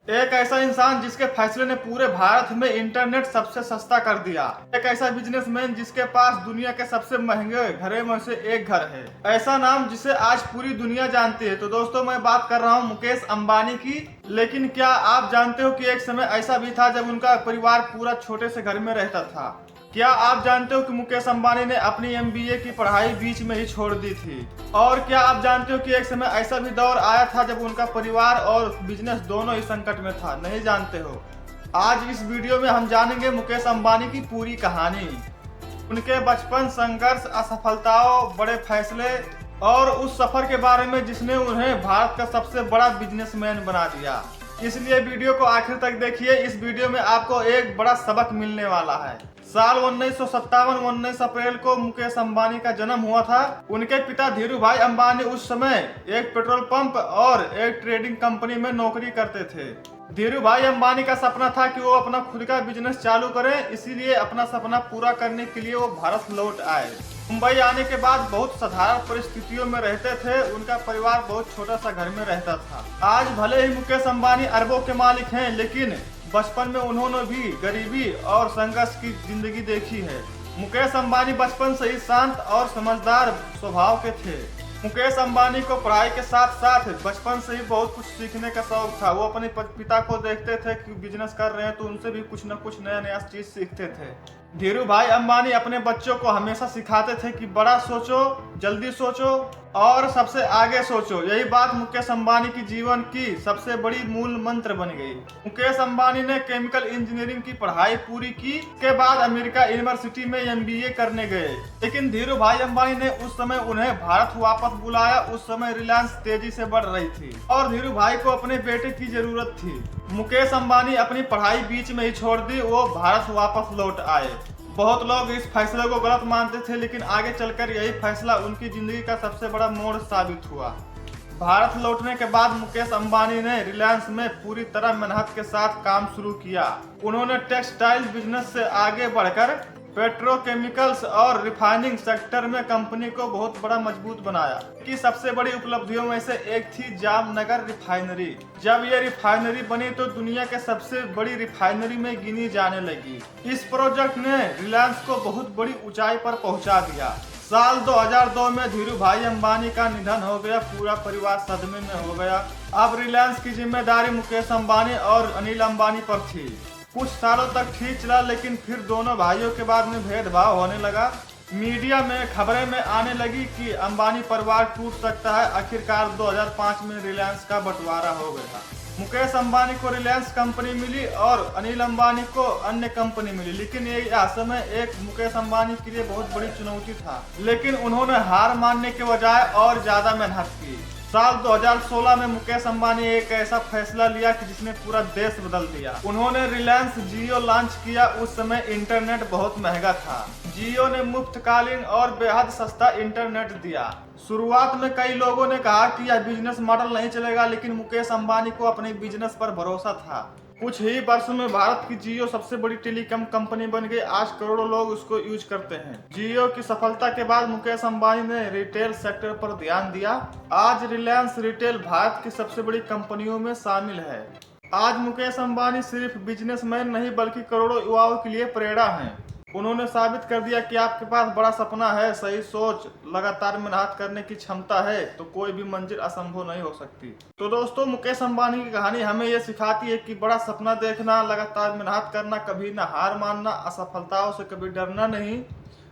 एक ऐसा इंसान जिसके फैसले ने पूरे भारत में इंटरनेट सबसे सस्ता कर दिया। एक ऐसा बिजनेसमैन जिसके पास दुनिया के सबसे महंगे घरों में से एक घर है। ऐसा नाम जिसे आज पूरी दुनिया जानती है। तो दोस्तों, मैं बात कर रहा हूँ मुकेश अंबानी की। लेकिन क्या आप जानते हो कि एक समय ऐसा भी था जब उनका परिवार पूरा छोटे से घर में रहता था। क्या आप जानते हो कि मुकेश अंबानी ने अपनी एमबीए की पढ़ाई बीच में ही छोड़ दी थी। और क्या आप जानते हो कि एक समय ऐसा भी दौर आया था जब उनका परिवार और बिजनेस दोनों ही संकट में था। नहीं जानते हो? आज इस वीडियो में हम जानेंगे मुकेश अंबानी की पूरी कहानी, उनके बचपन, संघर्ष, असफलताओं, बड़े फैसले और उस सफर के बारे में जिसने उन्हें भारत का सबसे बड़ा बिजनेसमैन बना दिया। इसलिए वीडियो को आखिर तक देखिए। इस वीडियो में आपको एक बड़ा सबक मिलने वाला है। साल 1957 अप्रैल को मुकेश अंबानी का जन्म हुआ था। उनके पिता धीरू भाई अंबानी उस समय एक पेट्रोल पंप और एक ट्रेडिंग कंपनी में नौकरी करते थे। धीरू भाई अंबानी का सपना था कि वो अपना खुद का बिजनेस चालू करें, इसीलिए अपना सपना पूरा करने के लिए वो भारत लौट आए। मुंबई आने के बाद बहुत साधारण परिस्थितियों में रहते थे। उनका परिवार बहुत छोटा सा घर में रहता था। आज भले ही मुकेश अंबानी अरबों के मालिक हैं, लेकिन बचपन में उन्होंने भी गरीबी और संघर्ष की जिंदगी देखी है। मुकेश अंबानी बचपन से ही शांत और समझदार स्वभाव के थे। मुकेश अंबानी को पढ़ाई के साथ साथ बचपन से ही बहुत कुछ सीखने का शौक था। वो अपने पिता को देखते थे कि बिजनेस कर रहे हैं तो उनसे भी कुछ न कुछ नया नया चीज सीखते थे। धीरू भाई अंबानी अपने बच्चों को हमेशा सिखाते थे कि बड़ा सोचो, जल्दी सोचो और सबसे आगे सोचो। यही बात मुकेश अंबानी की जीवन की सबसे बड़ी मूल मंत्र बन गई। मुकेश अंबानी ने केमिकल इंजीनियरिंग की पढ़ाई पूरी की। के बाद अमेरिका यूनिवर्सिटी में एमबीए करने गए। लेकिन धीरू भाई अंबानी ने उस समय उन्हें भारत वापस बुलाया। उस समय रिलायंस तेजी से बढ़ रही थी और धीरू भाई को अपने बेटे की जरूरत थी। मुकेश अंबानी अपनी पढ़ाई बीच में ही छोड़ दी। वो भारत वापस लौट आए। बहुत लोग इस फैसले को गलत मानते थे, लेकिन आगे चलकर यही फैसला उनकी जिंदगी का सबसे बड़ा मोड़ साबित हुआ। भारत लौटने के बाद मुकेश अंबानी ने रिलायंस में पूरी तरह मेहनत के साथ काम शुरू किया। उन्होंने टेक्सटाइल बिजनेस से आगे बढ़कर पेट्रोकेमिकल्स और रिफाइनिंग सेक्टर में कंपनी को बहुत बड़ा मजबूत बनाया। की सबसे बड़ी उपलब्धियों में से एक थी जामनगर रिफाइनरी। जब ये रिफाइनरी बनी तो दुनिया के सबसे बड़ी रिफाइनरी में गिनी जाने लगी। इस प्रोजेक्ट ने रिलायंस को बहुत बड़ी ऊंचाई पर पहुंचा दिया। साल 2002 में धीरू भाई अंबानी का निधन हो गया। पूरा परिवार सदमे में हो गया। अब रिलायंस की जिम्मेदारी मुकेश अंबानी और अनिल अंबानी पर थी। कुछ सालों तक ठीक चला, लेकिन फिर दोनों भाइयों के बाद में भेदभाव होने लगा। मीडिया में खबरें में आने लगी कि अंबानी परिवार टूट सकता है। आखिरकार 2005 में रिलायंस का बंटवारा हो गया। मुकेश अंबानी को रिलायंस कंपनी मिली और अनिल अंबानी को अन्य कंपनी मिली। लेकिन यह समय एक मुकेश अंबानी के लिए बहुत बड़ी चुनौती था। लेकिन उन्होंने हार मानने के बजाय और ज्यादा मेहनत की। साल 2016 में मुकेश अंबानी एक ऐसा फैसला लिया कि जिसने पूरा देश बदल दिया। उन्होंने रिलायंस जियो लॉन्च किया। उस समय इंटरनेट बहुत महंगा था। जियो ने मुफ्तकालीन और बेहद सस्ता इंटरनेट दिया। शुरुआत में कई लोगों ने कहा कि यह बिजनेस मॉडल नहीं चलेगा, लेकिन मुकेश अंबानी को अपने बिजनेस पर भरोसा था। कुछ ही वर्षों में भारत की जियो सबसे बड़ी टेलीकॉम कंपनी बन गई। आज करोड़ों लोग उसको यूज करते हैं। जियो की सफलता के बाद मुकेश अंबानी ने रिटेल सेक्टर पर ध्यान दिया। आज रिलायंस रिटेल भारत की सबसे बड़ी कंपनियों में शामिल है। आज मुकेश अंबानी सिर्फ बिजनेसमैन नहीं बल्कि करोड़ों युवाओं के लिए प्रेरणा है। उन्होंने साबित कर दिया कि आपके पास बड़ा सपना है, सही सोच, लगातार मेहनत करने की क्षमता है तो कोई भी मंजिल असंभव नहीं हो सकती। तो दोस्तों, मुकेश अंबानी की कहानी हमें यह सिखाती है कि बड़ा सपना देखना, लगातार मेहनत करना, कभी ना हार मानना, असफलताओं से कभी डरना नहीं।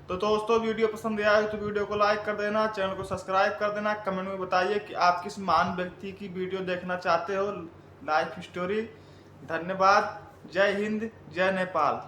तो दोस्तों, वीडियो पसंद आया हो तो वीडियो को लाइक कर देना, चैनल को सब्सक्राइब कर देना। कमेंट में बताइए कि आप किस महान व्यक्ति की वीडियो देखना चाहते हो, लाइफ स्टोरी। धन्यवाद। जय हिंद, जय नेपाल।